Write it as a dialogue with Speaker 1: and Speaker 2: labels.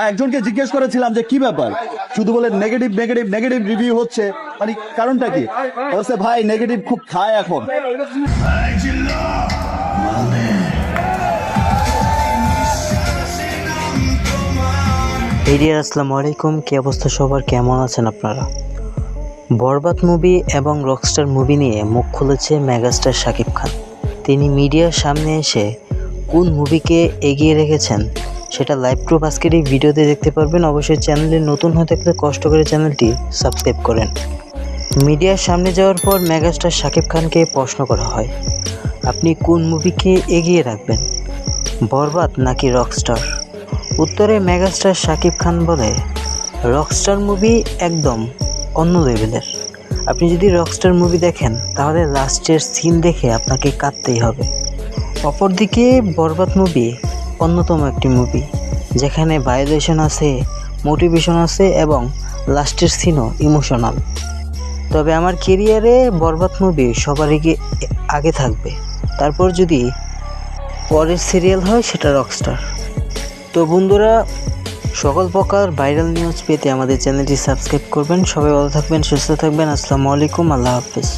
Speaker 1: একজনকে জিজ্ঞেস করেছিলাম যে কি ব্যাপার, শুধু বলে নেগেটিভ নেগেটিভ নেগেটিভ রিভিউ হচ্ছে, মানে কারণটা কি? বলছে ভাই নেগেটিভ খুব খায় এখন।
Speaker 2: এরিয়ার আসসালামু আলাইকুম, কি অবস্থা সবার, কেমন আছেন আপনারা? বরবাদ মুভি এবং রকস্টার মুভি নিয়ে মুখ খুলেছে মেগাস্টার শাকিব খান। তিনি মিডিয়ার সামনে এসে কোন মুভিকে এগিয়ে রেখেছেন সেটা লাইভ প্রুফ আজকের এই ভিডিওতে দেখতে পারবেন। অবশ্যই চ্যানেলে নতুন হয়ে থাকলে কষ্ট করে চ্যানেলটি সাবস্ক্রাইব করেন। মিডিয়ার সামনে যাওয়ার পর মেগাস্টার শাকিব খানকে প্রশ্ন করা হয়, আপনি কোন মুভিকে এগিয়ে রাখবেন, বরবাদ নাকি রকস্টার? উত্তরে মেগাস্টার শাকিব খান বলে, রকস্টার মুভি একদম অন্য লেভেলের। আপনি যদি রকস্টার মুভি দেখেন তাহলে লাস্টের সিন দেখে আপনাকে কাঁদতেই হবে। অপরদিকে বরবাদ মুভি অন্যতম একটি মুভি, যেখানে ভায়োলেশন আছে, মোটিভেশন আছে এবং লাস্টের সিনও ইমোশনাল। তবে আমার কেরিয়ারে বরবাদ মুভি সবারই আগে থাকবে, তারপর যদি পরের সিরিয়াল হয় সেটা রকস্টার। তো বন্ধুরা, সকল প্রকার ভাইরাল নিউজ পেতে আমাদের চ্যানেলটি সাবস্ক্রাইব করবেন। সবাই ভালো থাকবেন, সুস্থ থাকবেন। আসসালামু আলাইকুম, আল্লাহ হাফেজ।